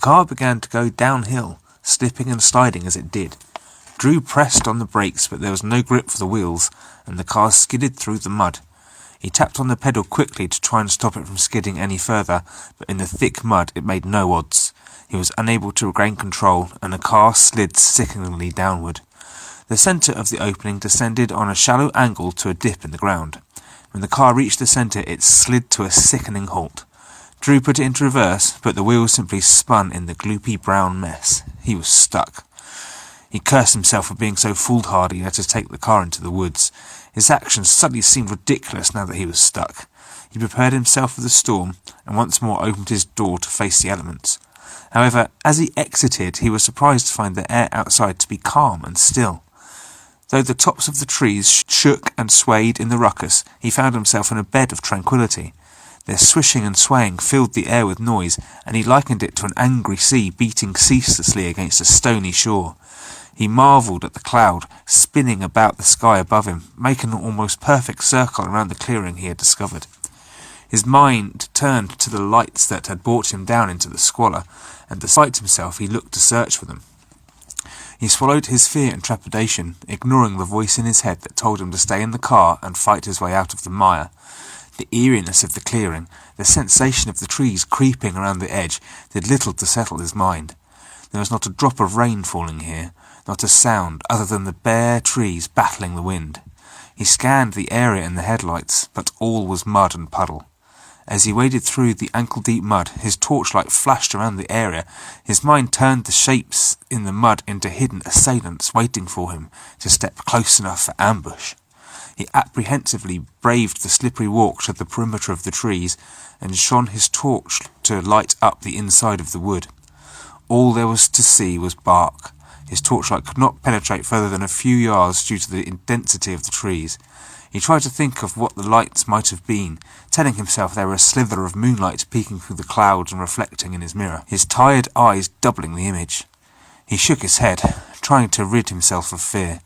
car began to go downhill, slipping and sliding as it did. Drew pressed on the brakes, but there was no grip for the wheels, and the car skidded through the mud. He tapped on the pedal quickly to try and stop it from skidding any further, but in the thick mud it made no odds. He was unable to regain control, and the car slid sickeningly downward. The centre of the opening descended on a shallow angle to a dip in the ground. When the car reached the centre, it slid to a sickening halt. Drew put it into reverse, but the wheels simply spun in the gloopy brown mess. He was stuck. He cursed himself for being so foolhardy he had to take the car into the woods. His actions suddenly seemed ridiculous now that he was stuck. He prepared himself for the storm, and once more opened his door to face the elements. However, as he exited, he was surprised to find the air outside to be calm and still. Though the tops of the trees shook and swayed in the ruckus, he found himself in a bed of tranquillity. Their swishing and swaying filled the air with noise, and he likened it to an angry sea beating ceaselessly against a stony shore. He marvelled at the cloud, spinning about the sky above him, making an almost perfect circle around the clearing he had discovered. His mind turned to the lights that had brought him down into the squalor, and despite himself he looked to search for them. He swallowed his fear and trepidation, ignoring the voice in his head that told him to stay in the car and fight his way out of the mire. The eeriness of the clearing, the sensation of the trees creeping around the edge, did little to settle his mind. There was not a drop of rain falling here, not a sound other than the bare trees battling the wind. He scanned the area in the headlights, but all was mud and puddle. As he waded through the ankle-deep mud, his torchlight flashed around the area. His mind turned the shapes in the mud into hidden assailants waiting for him to step close enough for ambush. He apprehensively braved the slippery walk to the perimeter of the trees and shone his torch to light up the inside of the wood. All there was to see was bark. His torchlight could not penetrate further than a few yards due to the density of the trees. He tried to think of what the lights might have been, telling himself they were a slither of moonlight peeking through the clouds and reflecting in his mirror, his tired eyes doubling the image. He shook his head, trying to rid himself of fear.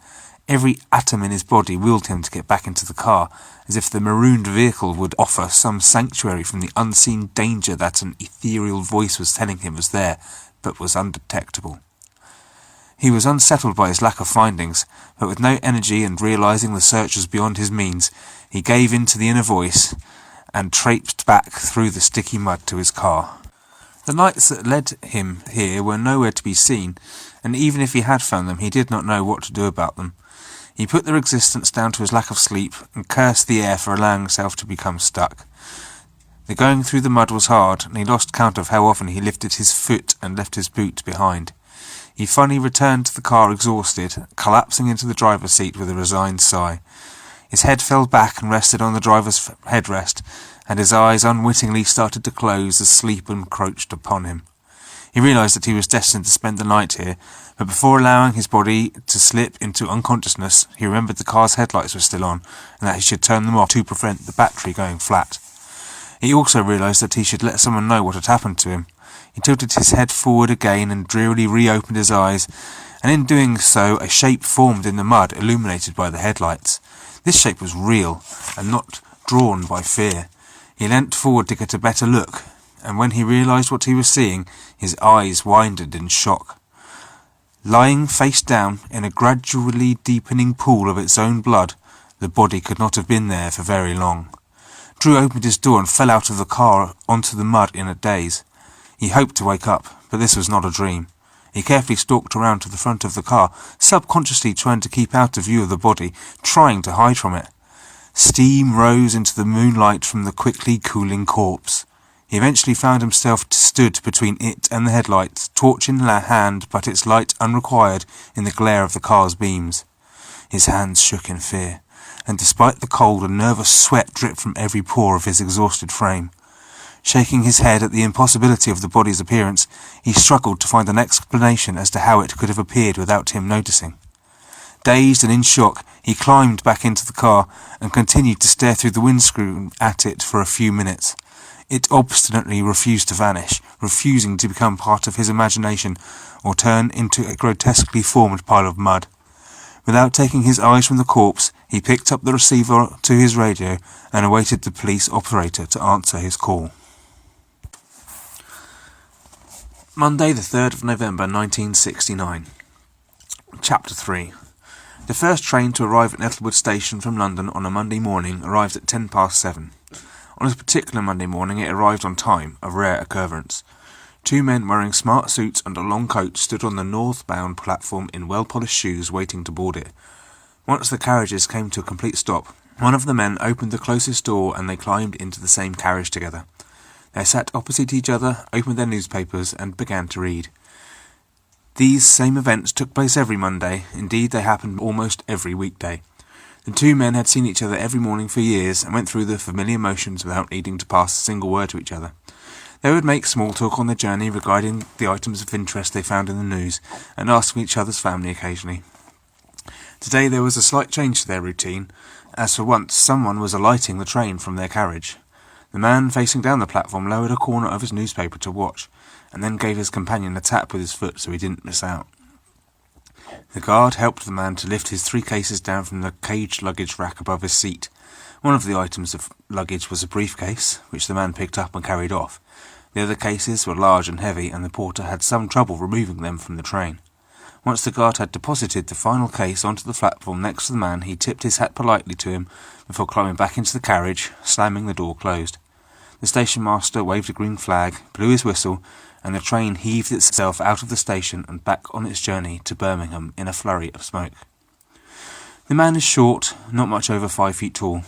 Every atom in his body willed him to get back into the car, as if the marooned vehicle would offer some sanctuary from the unseen danger that an ethereal voice was telling him was there, but was undetectable. He was unsettled by his lack of findings, but with no energy and realizing the search was beyond his means, he gave in to the inner voice and traipsed back through the sticky mud to his car. The lights that led him here were nowhere to be seen, and even if he had found them, he did not know what to do about them. He put their existence down to his lack of sleep and cursed the air for allowing himself to become stuck. The going through the mud was hard, and he lost count of how often he lifted his foot and left his boot behind. He finally returned to the car exhausted, collapsing into the driver's seat with a resigned sigh. His head fell back and rested on the driver's headrest, and his eyes unwittingly started to close as sleep encroached upon him. He realized that he was destined to spend the night here, but before allowing his body to slip into unconsciousness, he remembered the car's headlights were still on, and that he should turn them off to prevent the battery going flat. He also realized that he should let someone know what had happened to him. He tilted his head forward again and drearily reopened his eyes, and in doing so a shape formed in the mud illuminated by the headlights. This shape was real, and not drawn by fear. He leant forward to get a better look, and when he realized what he was seeing, his eyes widened in shock. Lying face down in a gradually deepening pool of its own blood, the body could not have been there for very long. Drew opened his door and fell out of the car onto the mud in a daze. He hoped to wake up, but this was not a dream. He carefully stalked around to the front of the car, subconsciously trying to keep out of view of the body, trying to hide from it. Steam rose into the moonlight from the quickly cooling corpse. He eventually found himself stood between it and the headlights, torch in hand but its light unrequired in the glare of the car's beams. His hands shook in fear, and despite the cold a nervous sweat dripped from every pore of his exhausted frame. Shaking his head at the impossibility of the body's appearance, he struggled to find an explanation as to how it could have appeared without him noticing. Dazed and in shock, he climbed back into the car and continued to stare through the windscreen at it for a few minutes. It obstinately refused to vanish, refusing to become part of his imagination or turn into a grotesquely formed pile of mud. Without taking his eyes from the corpse, he picked up the receiver to his radio and awaited the police operator to answer his call. Monday the 3rd of November 1969. Chapter 3. The first train to arrive at Nettlewood Station from London on a Monday morning arrived at 7:10. On this particular Monday morning it arrived on time, a rare occurrence. Two men wearing smart suits and a long coat stood on the northbound platform in well-polished shoes waiting to board it. Once the carriages came to a complete stop, one of the men opened the closest door and they climbed into the same carriage together. They sat opposite each other, opened their newspapers, and began to read. These same events took place every Monday. Indeed, they happened almost every weekday. The two men had seen each other every morning for years and went through the familiar motions without needing to pass a single word to each other. They would make small talk on their journey regarding the items of interest they found in the news, and ask each other's family occasionally. Today there was a slight change to their routine, as for once someone was alighting the train from their carriage. The man facing down the platform lowered a corner of his newspaper to watch, and then gave his companion a tap with his foot so he didn't miss out. The guard helped the man to lift his 3 cases down from the caged luggage rack above his seat. One of the items of luggage was a briefcase, which the man picked up and carried off. The other cases were large and heavy, and the porter had some trouble removing them from the train. Once the guard had deposited the final case onto the platform next to the man, he tipped his hat politely to him before climbing back into the carriage, slamming the door closed. The station master waved a green flag, blew his whistle, and the train heaved itself out of the station and back on its journey to Birmingham in a flurry of smoke. The man is short, not much over 5 feet tall.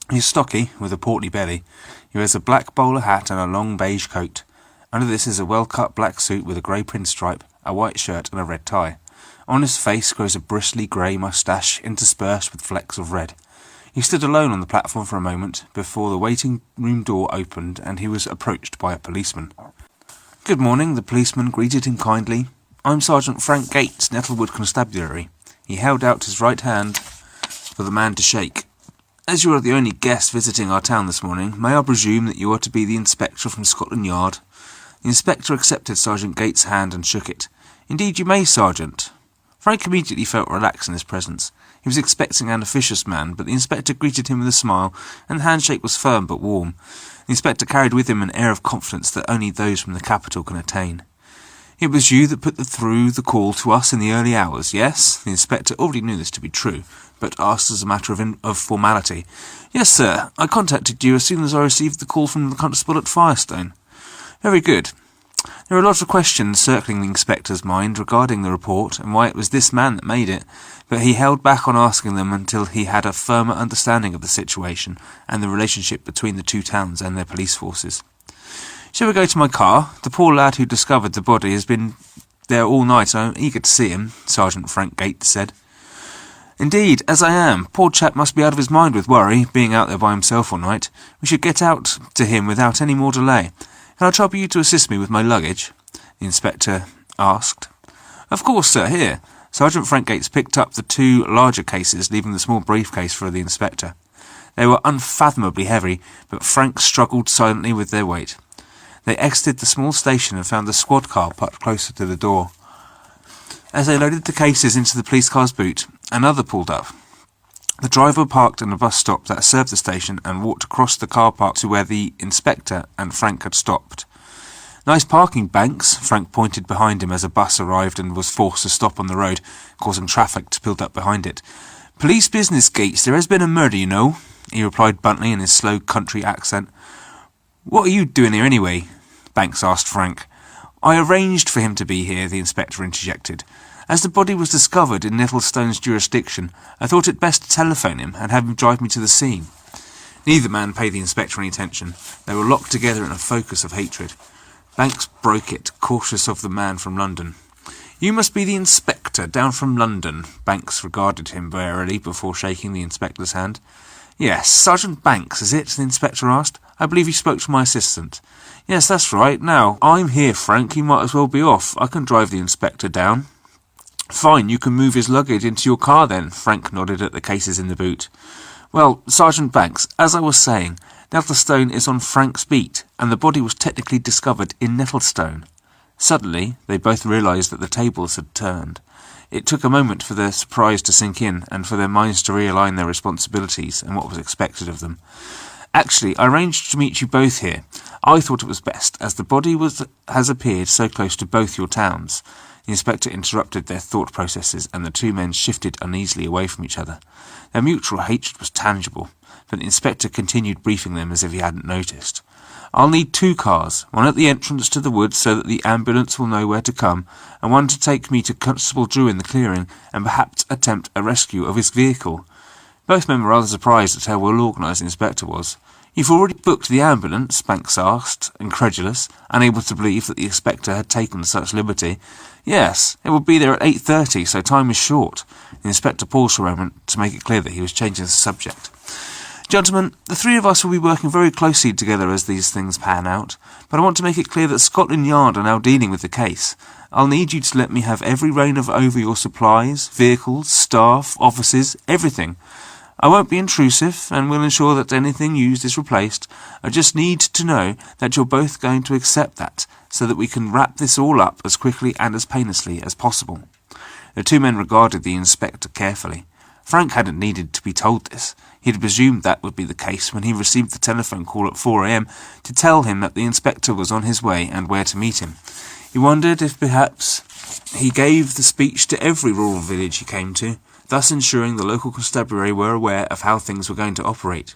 He is stocky, with a portly belly. He wears a black bowler hat and a long beige coat. Under this is a well-cut black suit with a grey pinstripe, a white shirt and a red tie. On his face grows a bristly grey moustache interspersed with flecks of red. He stood alone on the platform for a moment before the waiting room door opened and he was approached by a policeman. "Good morning," the policeman greeted him kindly. "I'm Sergeant Frank Gates, Nettlewood Constabulary." He held out his right hand for the man to shake. "As you are the only guest visiting our town this morning, may I presume that you are to be the inspector from Scotland Yard?" The inspector accepted Sergeant Gates' hand and shook it. "Indeed you may, Sergeant." Frank immediately felt relaxed in his presence. He was expecting an officious man, but the inspector greeted him with a smile, and the handshake was firm but warm. The inspector carried with him an air of confidence that only those from the capital can attain. "It was you that put through the call to us in the early hours, yes?" The inspector already knew this to be true, but asked as a matter of formality. "Yes, sir. I contacted you as soon as I received the call from the constable at Firestone." "Very good. There are lots of questions circling the inspector's mind regarding the report and why it was this man that made it, but he held back on asking them until he had a firmer understanding of the situation and the relationship between the two towns and their police forces. "Shall we go to my car? The poor lad who discovered the body has been there all night and I'm eager to see him," Sergeant Frank Gates said. "Indeed, as I am. Poor chap must be out of his mind with worry, being out there by himself all night. We should get out to him without any more delay. Can I trouble you to assist me with my luggage?" the inspector asked. "Of course, sir. Here." Sergeant Frank Gates picked up the 2 larger cases, leaving the small briefcase for the inspector. They were unfathomably heavy, but Frank struggled silently with their weight. They exited the small station and found the squad car parked closer to the door. As they loaded the cases into the police car's boot, another pulled up. The driver parked in a bus stop that served the station and walked across the car park to where the inspector and Frank had stopped. "Nice parking, Banks," Frank pointed behind him as a bus arrived and was forced to stop on the road, causing traffic to build up behind it. "Police business, Gates. There has been a murder, you know," he replied bluntly in his slow country accent. "What are you doing here anyway?" Banks asked Frank. "I arranged for him to be here," the inspector interjected. "As the body was discovered in Nettlestone's jurisdiction, I thought it best to telephone him and have him drive me to the scene." Neither man paid the inspector any attention. They were locked together in a focus of hatred. Banks broke it, cautious of the man from London. "You must be the inspector down from London." Banks regarded him warily before shaking the inspector's hand. "Yes, Sergeant Banks, is it?" the inspector asked. "I believe you spoke to my assistant." "Yes, that's right. Now, I'm here, Frank. You might as well be off. I can drive the inspector down." "Fine, you can move his luggage into your car then," Frank nodded at the cases in the boot. "Well, Sergeant Banks, as I was saying, Nettlestone is on Frank's beat, and the body was technically discovered in Nettlestone." Suddenly, they both realised that the tables had turned. It took a moment for their surprise to sink in, and for their minds to realign their responsibilities and what was expected of them. Actually, I arranged to meet you both here. I thought it was best, as the body has appeared so close to both your towns." The inspector interrupted their thought processes, and the two men shifted uneasily away from each other. Their mutual hatred was tangible, but the inspector continued briefing them as if he hadn't noticed. "I'll need 2 cars, one at the entrance to the woods so that the ambulance will know where to come, and one to take me to Constable Drew in the clearing, and perhaps attempt a rescue of his vehicle." Both men were rather surprised at how well organised the inspector was. "You've already booked the ambulance?" Banks asked, incredulous, unable to believe that the inspector had taken such liberty. "Yes, it will be there at 8:30, so time is short." The inspector paused for a moment to make it clear that he was changing the subject. "Gentlemen, the 3 of us will be working very closely together as these things pan out, but I want to make it clear that Scotland Yard are now dealing with the case. I'll need you to let me have every rein over your supplies, vehicles, staff, offices, everything. I won't be intrusive, and will ensure that anything used is replaced. I just need to know that you're both going to accept that, so that we can wrap this all up as quickly and as painlessly as possible." The 2 men regarded the inspector carefully. Frank hadn't needed to be told this. He had presumed that would be the case when he received the telephone call at 4 a.m. to tell him that the inspector was on his way and where to meet him. He wondered if perhaps he gave the speech to every rural village he came to, thus ensuring the local constabulary were aware of how things were going to operate.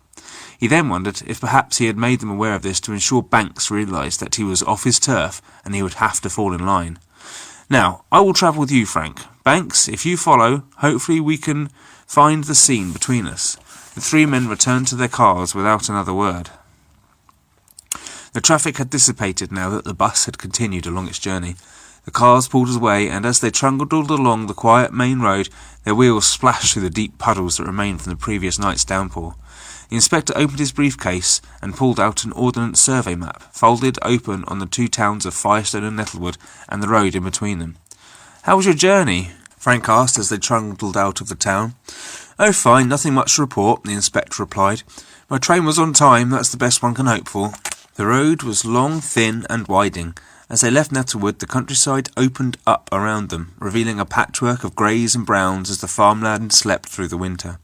He then wondered if perhaps he had made them aware of this to ensure Banks realised that he was off his turf and he would have to fall in line. "Now, I will travel with you, Frank. Banks, if you follow, hopefully we can find the scene between us." The 3 men returned to their cars without another word. The traffic had dissipated now that the bus had continued along its journey. The cars pulled away, and as they trundled along the quiet main road, their wheels splashed through the deep puddles that remained from the previous night's downpour. The inspector opened his briefcase and pulled out an ordnance survey map, folded open on the 2 towns of Firestone and Nettlewood, and the road in between them. "How was your journey?" Frank asked as they trundled out of the town. "Oh, fine, nothing much to report," the inspector replied. "My train was on time, that's the best one can hope for." The road was long, thin, and winding. As they left Nettlewood, the countryside opened up around them, revealing a patchwork of greys and browns as the farmland slept through the winter.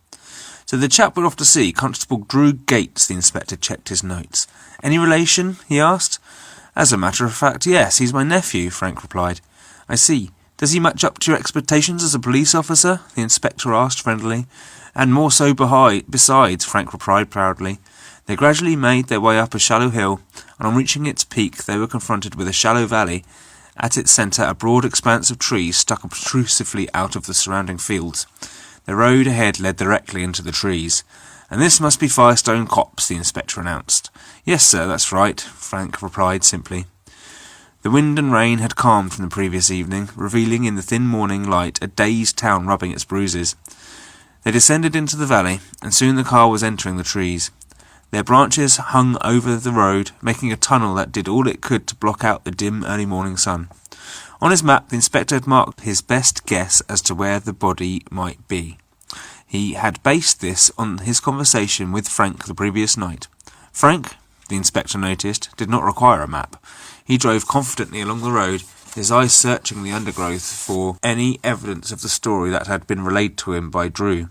"So the chap we're off to see, Constable Drew Gates," the inspector checked his notes. "Any relation?" he asked. "As a matter of fact, yes, he's my nephew," Frank replied. "I see. Does he match up to your expectations as a police officer?" the inspector asked friendlily. "And more so besides," Frank replied proudly. They gradually made their way up a shallow hill, and on reaching its peak they were confronted with a shallow valley. At its centre a broad expanse of trees stuck obtrusively out of the surrounding fields. The road ahead led directly into the trees. "And this must be Firestone Copse," the inspector announced. "Yes, sir, that's right," Frank replied simply. The wind and rain had calmed from the previous evening, revealing in the thin morning light a dazed town rubbing its bruises. They descended into the valley, and soon the car was entering the trees. Their branches hung over the road, making a tunnel that did all it could to block out the dim early morning sun. On his map, the inspector had marked his best guess as to where the body might be. He had based this on his conversation with Frank the previous night. Frank, the inspector noticed, did not require a map. He drove confidently along the road, his eyes searching the undergrowth for any evidence of the story that had been relayed to him by Drew.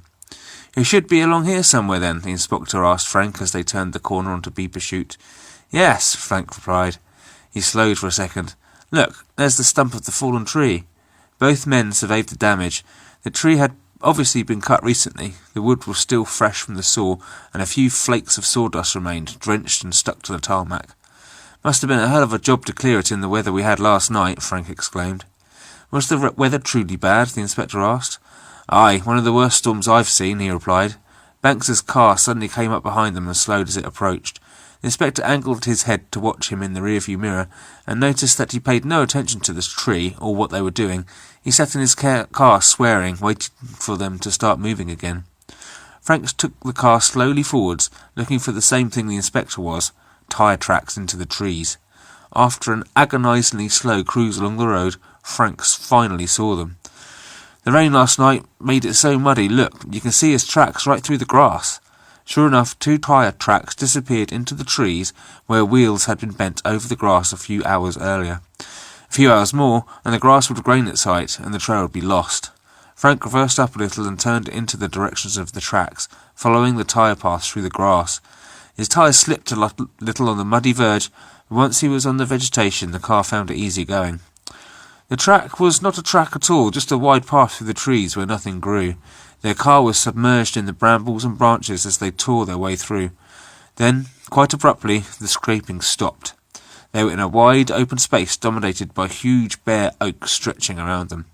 "He should be along here somewhere then," the inspector asked Frank as they turned the corner onto Beeper Chute. "Yes," Frank replied. He slowed for a second. "Look, there's the stump of the fallen tree." Both men surveyed the damage. The tree had obviously been cut recently. The wood was still fresh from the saw, and a few flakes of sawdust remained, drenched and stuck to the tarmac. "Must have been a hell of a job to clear it in the weather we had last night," Frank exclaimed. "Was the weather truly bad?" the inspector asked. "Aye, one of the worst storms I've seen," he replied. Banks's car suddenly came up behind them and slowed as it approached. The inspector angled his head to watch him in the rearview mirror, and noticed that he paid no attention to this tree or what they were doing. He sat in his car swearing, waiting for them to start moving again. Frank took the car slowly forwards, looking for the same thing the inspector was, tyre tracks into the trees. After an agonisingly slow cruise along the road, Frank finally saw them. "The rain last night made it so muddy. Look, you can see his tracks right through the grass." Sure enough, 2 tyre tracks disappeared into the trees where wheels had been bent over the grass a few hours earlier. A few hours more, and the grass would have grown its height, and the trail would be lost. Frank reversed up a little and turned into the directions of the tracks, following the tyre paths through the grass. His tyres slipped a little on the muddy verge, but once he was on the vegetation, the car found it easy going. The track was not a track at all, just a wide path through the trees where nothing grew. Their car was submerged in the brambles and branches as they tore their way through. Then, quite abruptly, the scraping stopped. They were in a wide, open space dominated by huge bare oaks stretching around them.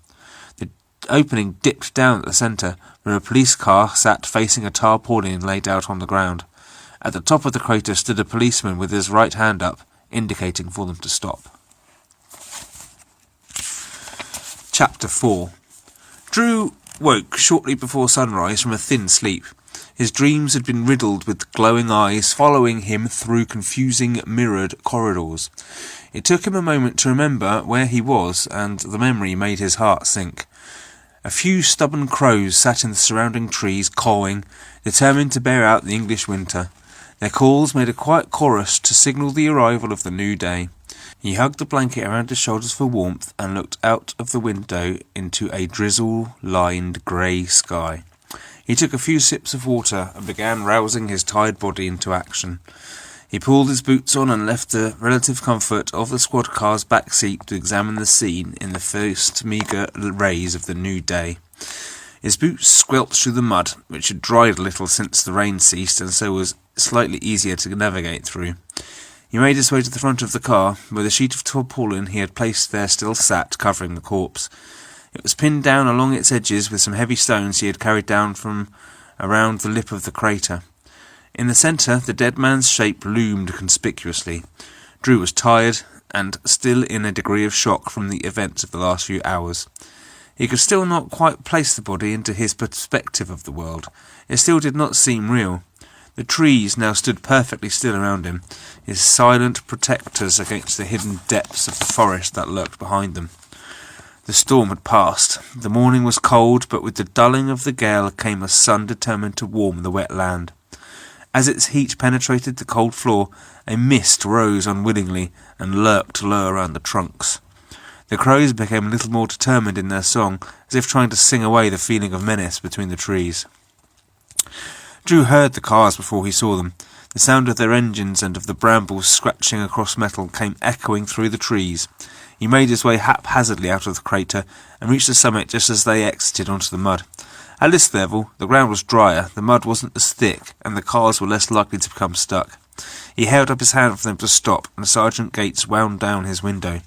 The opening dipped down at the centre, where a police car sat facing a tarpaulin laid out on the ground. At the top of the crater stood a policeman with his right hand up, indicating for them to stop. Chapter 4. Drew woke shortly before sunrise from a thin sleep. His dreams had been riddled with glowing eyes following him through confusing mirrored corridors. It took him a moment to remember where he was, and the memory made his heart sink. A few stubborn crows sat in the surrounding trees, cawing, determined to bear out the English winter. Their calls made a quiet chorus to signal the arrival of the new day. He hugged the blanket around his shoulders for warmth and looked out of the window into a drizzle-lined grey sky. He took a few sips of water and began rousing his tired body into action. He pulled his boots on and left the relative comfort of the squad car's back seat to examine the scene in the first meagre rays of the new day. His boots squelched through the mud, which had dried a little since the rain ceased and so was slightly easier to navigate through. He made his way to the front of the car, where the sheet of tarpaulin he had placed there still sat, covering the corpse. It was pinned down along its edges with some heavy stones he had carried down from around the lip of the crater. In the centre, the dead man's shape loomed conspicuously. Drew was tired, and still in a degree of shock from the events of the last few hours. He could still not quite place the body into his perspective of the world. It still did not seem real. The trees now stood perfectly still around him, his silent protectors against the hidden depths of the forest that lurked behind them. The storm had passed. The morning was cold, but with the dulling of the gale came a sun determined to warm the wet land. As its heat penetrated the cold floor, a mist rose unwillingly and lurked low around the trunks. The crows became a little more determined in their song, as if trying to sing away the feeling of menace between the trees. Drew heard the cars before he saw them. The sound of their engines and of the brambles scratching across metal came echoing through the trees. He made his way haphazardly out of the crater and reached the summit just as they exited onto the mud. At this level, the ground was drier, the mud wasn't as thick, and the cars were less likely to become stuck. He held up his hand for them to stop, and Sergeant Gates wound down his window.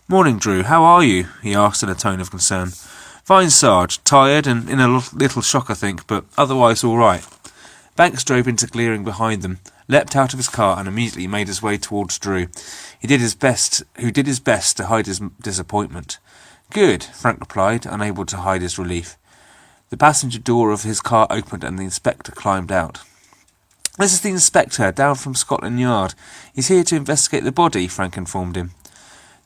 "Morning, Drew. How are you?" he asked in a tone of concern. "Fine, Sarge. Tired and in a little shock, I think, but otherwise all right." Banks drove into clearing behind them, leapt out of his car and immediately made his way towards Drew. Who did his best to hide his disappointment. "Good," Frank replied, unable to hide his relief. The passenger door of his car opened and the inspector climbed out. "This is the inspector, down from Scotland Yard. He's here to investigate the body," Frank informed him.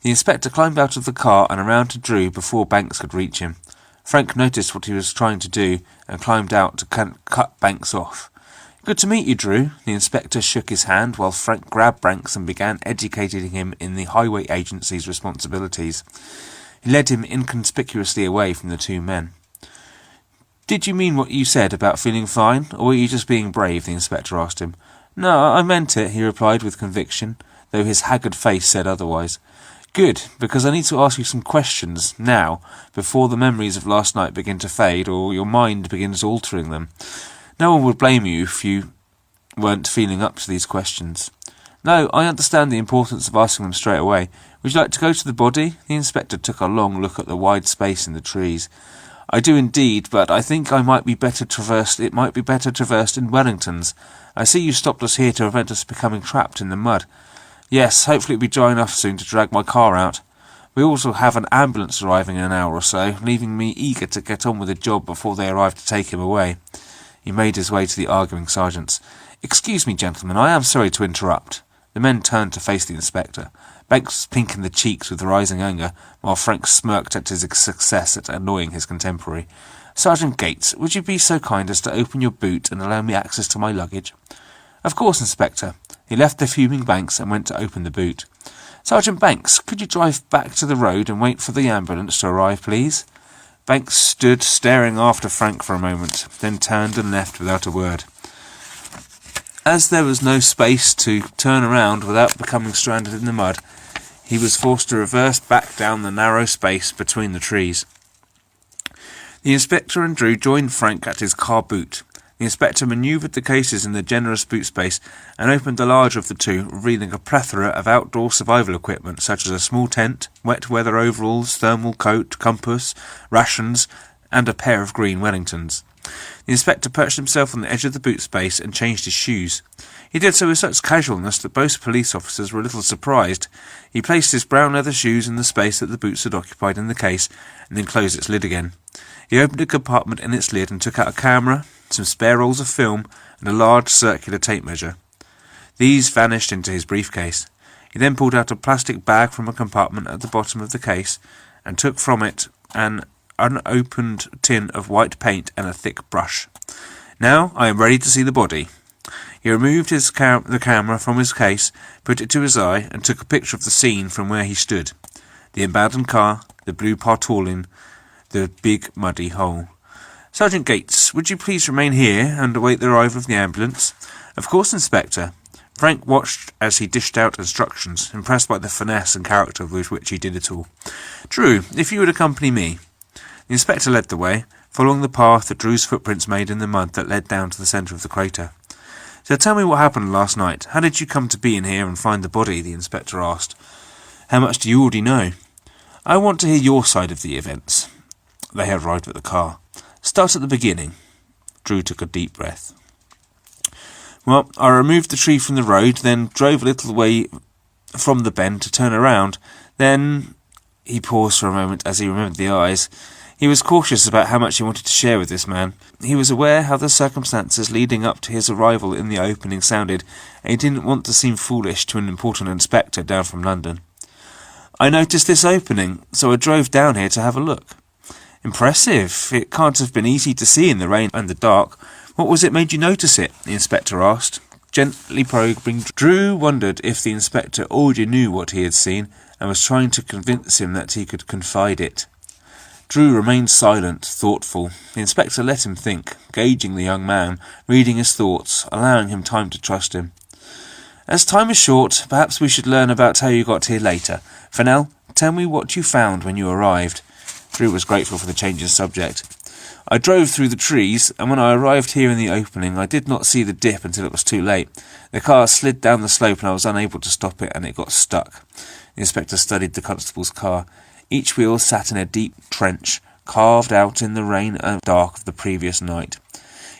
The inspector climbed out of the car and around to Drew before Banks could reach him. Frank noticed what he was trying to do and climbed out to cut Banks off. "Good to meet you, Drew." The inspector shook his hand while Frank grabbed Banks and began educating him in the highway agency's responsibilities. He led him inconspicuously away from the two men. "Did you mean what you said about feeling fine, or were you just being brave?" the inspector asked him. "No, I meant it," he replied with conviction, though his haggard face said otherwise. "Good, because I need to ask you some questions now, before the memories of last night begin to fade, or your mind begins altering them. No one would blame you if you weren't feeling up to these questions." "No, I understand the importance of asking them straight away. Would you like to go to the body?" The inspector took a long look at the wide space in the trees. "I do indeed, but I think it might be better traversed in Wellingtons. I see you stopped us here to prevent us becoming trapped in the mud." "Yes, hopefully it'll be dry enough soon to drag my car out. We also have an ambulance arriving in an hour or so, leaving me eager to get on with the job before they arrive to take him away." He made his way to the arguing sergeants. "Excuse me, gentlemen, I am sorry to interrupt." The men turned to face the inspector. Banks was pink in the cheeks with rising anger, while Frank smirked at his success at annoying his contemporary. "Sergeant Gates, would you be so kind as to open your boot and allow me access to my luggage?" "Of course, Inspector." He left the fuming Banks and went to open the boot. "Sergeant Banks, could you drive back to the road and wait for the ambulance to arrive, please?" Banks stood staring after Frank for a moment, then turned and left without a word. As there was no space to turn around without becoming stranded in the mud, he was forced to reverse back down the narrow space between the trees. The inspector and Drew joined Frank at his car boot. The inspector manoeuvred the cases in the generous boot space and opened the larger of the two, revealing a plethora of outdoor survival equipment such as a small tent, wet weather overalls, thermal coat, compass, rations, and a pair of green Wellingtons. The inspector perched himself on the edge of the boot space and changed his shoes. He did so with such casualness that both police officers were a little surprised. He placed his brown leather shoes in the space that the boots had occupied in the case, and then closed its lid again. He opened a compartment in its lid and took out a camera, some spare rolls of film, and a large circular tape measure. These vanished into his briefcase. He then pulled out a plastic bag from a compartment at the bottom of the case, and took from it an unopened tin of white paint and a thick brush. "Now I am ready to see the body." He removed the camera from his case, put it to his eye, and took a picture of the scene from where he stood. The abandoned car, the blue tarpaulin, the big muddy hole. "Sergeant Gates, would you please remain here and await the arrival of the ambulance?" "Of course, Inspector." Frank watched as he dished out instructions, impressed by the finesse and character with which he did it all. "Drew, if you would accompany me." The inspector led the way, following the path that Drew's footprints made in the mud that led down to the centre of the crater. "So tell me what happened last night. How did you come to be in here and find the body?" the inspector asked. "How much do you already know?" "I want to hear your side of the events." They had arrived at the car. "Start at the beginning." Drew took a deep breath. "Well, I removed the tree from the road, then drove a little way from the bend to turn around. Then—" He paused for a moment as he remembered the eyes. He was cautious about how much he wanted to share with this man. He was aware how the circumstances leading up to his arrival in the opening sounded, and he didn't want to seem foolish to an important inspector down from London. "I noticed this opening, so I drove down here to have a look." "Impressive. It can't have been easy to see in the rain and the dark. What was it made you notice it?" the inspector asked, gently probing. Drew wondered if the inspector already knew what he had seen and was trying to convince him that he could confide it. Drew remained silent, thoughtful. The inspector let him think, gauging the young man, reading his thoughts, allowing him time to trust him. "As time is short, perhaps we should learn about how you got here later. For now, tell me what you found when you arrived." Drew was grateful for the change in subject. "I drove through the trees, and when I arrived here in the opening, I did not see the dip until it was too late. The car slid down the slope and I was unable to stop it, and it got stuck." The inspector studied the constable's car. Each wheel sat in a deep trench, carved out in the rain and dark of the previous night.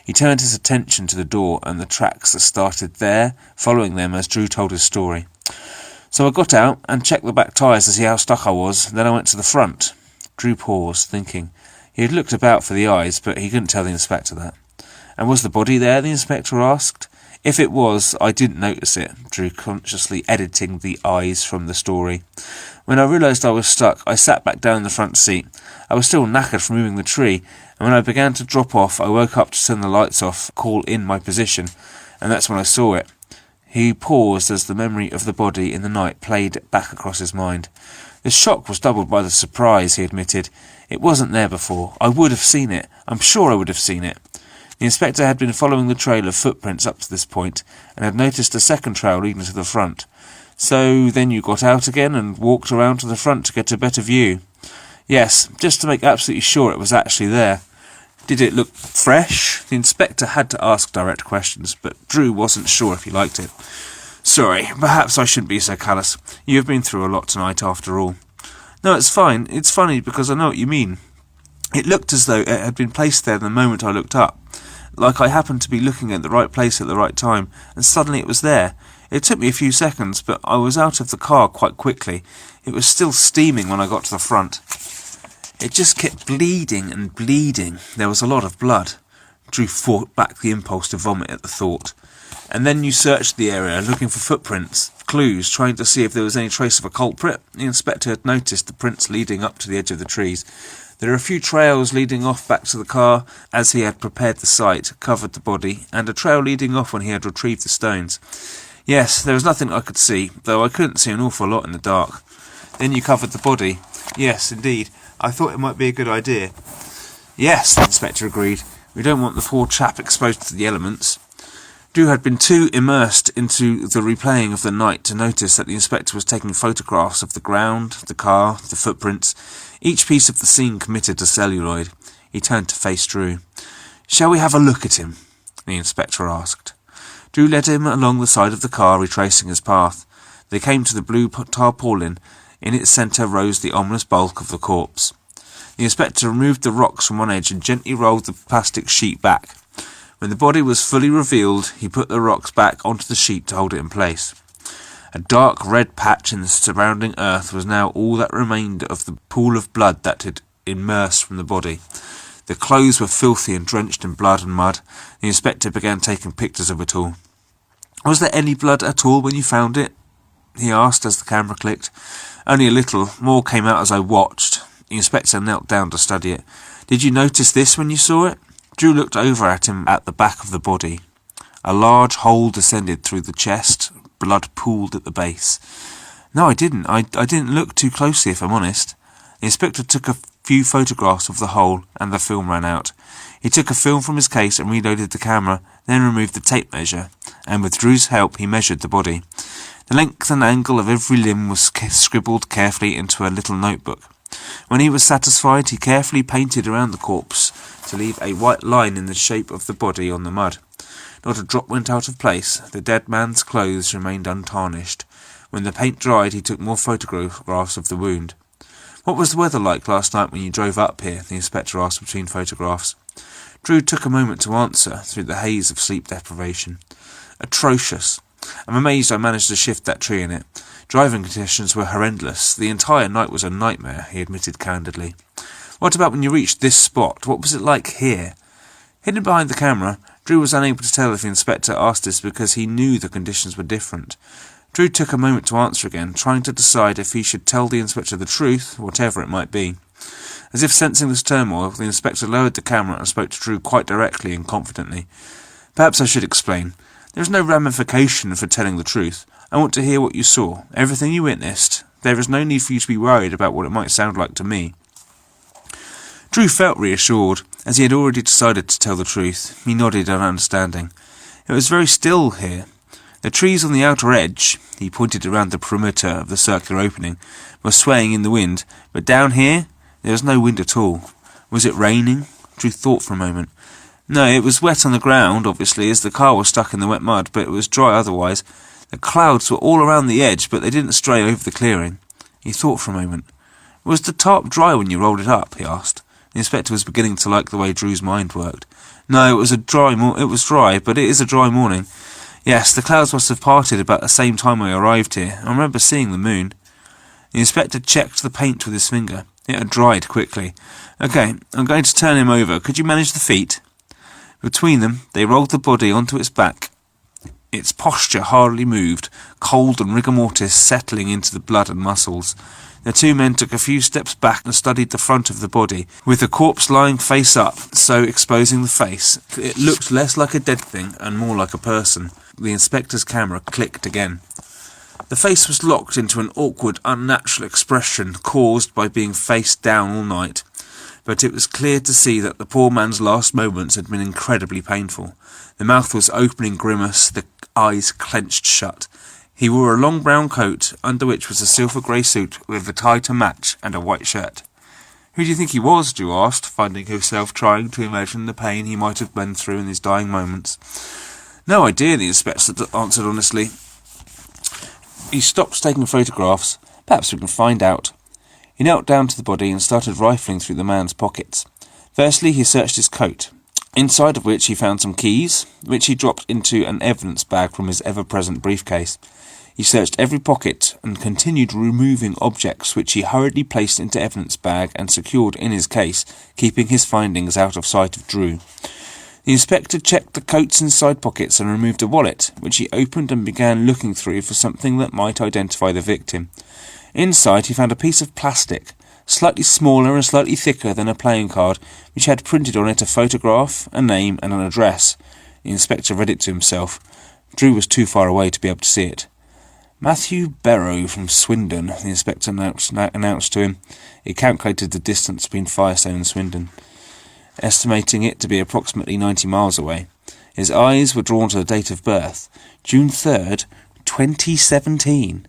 He turned his attention to the door and the tracks that started there, following them as Drew told his story. "So I got out and checked the back tyres to see how stuck I was, then I went to the front." Drew paused, thinking. He had looked about for the eyes, but he couldn't tell the inspector that. "And was the body there?" the inspector asked. "If it was, I didn't notice it," Drew consciously editing the eyes from the story. "When I realised I was stuck, I sat back down in the front seat. I was still knackered from moving the tree, and when I began to drop off, I woke up to turn the lights off, call in my position, and that's when I saw it." He paused as the memory of the body in the night played back across his mind. "The shock was doubled by the surprise," he admitted. "It wasn't there before. I would have seen it. I'm sure I would have seen it." The inspector had been following the trail of footprints up to this point, and had noticed a second trail leading to the front. "So then you got out again and walked around to the front to get a better view?" "Yes, just to make absolutely sure it was actually there." "Did it look fresh?" The inspector had to ask direct questions, but Drew wasn't sure if he liked it. "Sorry, perhaps I shouldn't be so callous. You have been through a lot tonight after all." "No, it's fine. It's funny because I know what you mean. It looked as though it had been placed there the moment I looked up. Like I happened to be looking at the right place at the right time, and suddenly it was there. It took me a few seconds, but I was out of the car quite quickly. It was still steaming when I got to the front. It just kept bleeding and bleeding. There was a lot of blood." Drew fought back the impulse to vomit at the thought. "And then you searched the area, looking for footprints, clues, trying to see if there was any trace of a culprit?" The inspector had noticed the prints leading up to the edge of the trees. There are a few trails leading off back to the car as he had prepared the site, covered the body, and a trail leading off when he had retrieved the stones. "Yes, there was nothing I could see, though I couldn't see an awful lot in the dark." "Then you covered the body?" "Yes, indeed. I thought it might be a good idea." "Yes," the inspector agreed. "We don't want the poor chap exposed to the elements." Drew had been too immersed into the replaying of the night to notice that the inspector was taking photographs of the ground, the car, the footprints, each piece of the scene committed to celluloid. He turned to face Drew. "Shall we have a look at him?" the inspector asked. Drew led him along the side of the car, retracing his path. They came to the blue tarpaulin. In its centre rose the ominous bulk of the corpse. The inspector removed the rocks from one edge and gently rolled the plastic sheet back. When the body was fully revealed, he put the rocks back onto the sheet to hold it in place. A dark red patch in the surrounding earth was now all that remained of the pool of blood that had immersed from the body. The clothes were filthy and drenched in blood and mud. The inspector began taking pictures of it all. "Was there any blood at all when you found it?" he asked as the camera clicked. "Only a little. More came out as I watched." The inspector knelt down to study it. "Did you notice this when you saw it?" Drew looked over at him at the back of the body. A large hole descended through the chest. Blood pooled at the base. "No, I didn't. I didn't look too closely, if I'm honest." The inspector took a few photographs of the hole, and the film ran out. He took a film from his case and reloaded the camera, then removed the tape measure, and with Drew's help he measured the body. The length and angle of every limb was scribbled carefully into a little notebook. When he was satisfied, he carefully painted around the corpse to leave a white line in the shape of the body on the mud. Not a drop went out of place. The dead man's clothes remained untarnished. When the paint dried, he took more photographs of the wound. "What was the weather like last night when you drove up here?" the inspector asked between photographs. Drew took a moment to answer through the haze of sleep deprivation. "Atrocious. I'm amazed I managed to shift that tree in it. Driving conditions were horrendous. The entire night was a nightmare," he admitted candidly. "What about when you reached this spot? What was it like here?" Hidden behind the camera, Drew was unable to tell if the inspector asked this because he knew the conditions were different. Drew took a moment to answer again, trying to decide if he should tell the inspector the truth, whatever it might be. As if sensing this turmoil, the inspector lowered the camera and spoke to Drew quite directly and confidently. "Perhaps I should explain. There is no ramification for telling the truth. I want to hear what you saw, everything you witnessed. There is no need for you to be worried about what it might sound like to me." Drew felt reassured, as he had already decided to tell the truth. He nodded in understanding. It was very still here. The trees on the outer edge, he pointed around the perimeter of the circular opening, were swaying in the wind, but down here, there was no wind at all. Was it raining? Drew thought for a moment. No, it was wet on the ground, obviously, as the car was stuck in the wet mud, but it was dry otherwise. The clouds were all around the edge, but they didn't stray over the clearing. He thought for a moment. "Was the tarp dry when you rolled it up?" he asked. The inspector was beginning to like the way Drew's mind worked. "No, it was dry, but it is a dry morning. Yes, the clouds must have parted about the same time I arrived here. I remember seeing the moon." The inspector checked the paint with his finger. It had dried quickly. "Okay, I'm going to turn him over. Could you manage the feet?" Between them, they rolled the body onto its back. Its posture hardly moved, cold and rigor mortis settling into the blood and muscles. The two men took a few steps back and studied the front of the body, with the corpse lying face up, so exposing the face. It looked less like a dead thing and more like a person. The inspector's camera clicked again. The face was locked into an awkward, unnatural expression caused by being face down all night, but it was clear to see that the poor man's last moments had been incredibly painful. The mouth was open in grimace, the eyes clenched shut. He wore a long brown coat, under which was a silver grey suit with a tie to match and a white shirt. "Who do you think he was?" Drew asked, finding himself trying to imagine the pain he might have been through in his dying moments. "No idea," the inspector answered honestly. He stopped taking photographs. "Perhaps we can find out." He knelt down to the body and started rifling through the man's pockets. Firstly, he searched his coat, inside of which he found some keys, which he dropped into an evidence bag from his ever-present briefcase. He searched every pocket and continued removing objects which he hurriedly placed into evidence bag and secured in his case, keeping his findings out of sight of Drew. The inspector checked the coat's inside pockets and removed a wallet, which he opened and began looking through for something that might identify the victim. Inside he found a piece of plastic, slightly smaller and slightly thicker than a playing card, which had printed on it a photograph, a name and an address. The inspector read it to himself. Drew was too far away to be able to see it. "Matthew Barrow from Swindon," the inspector announced to him. He calculated the distance between Firestone and Swindon, estimating it to be approximately 90 miles away. His eyes were drawn to the date of birth, June 3rd, 2017.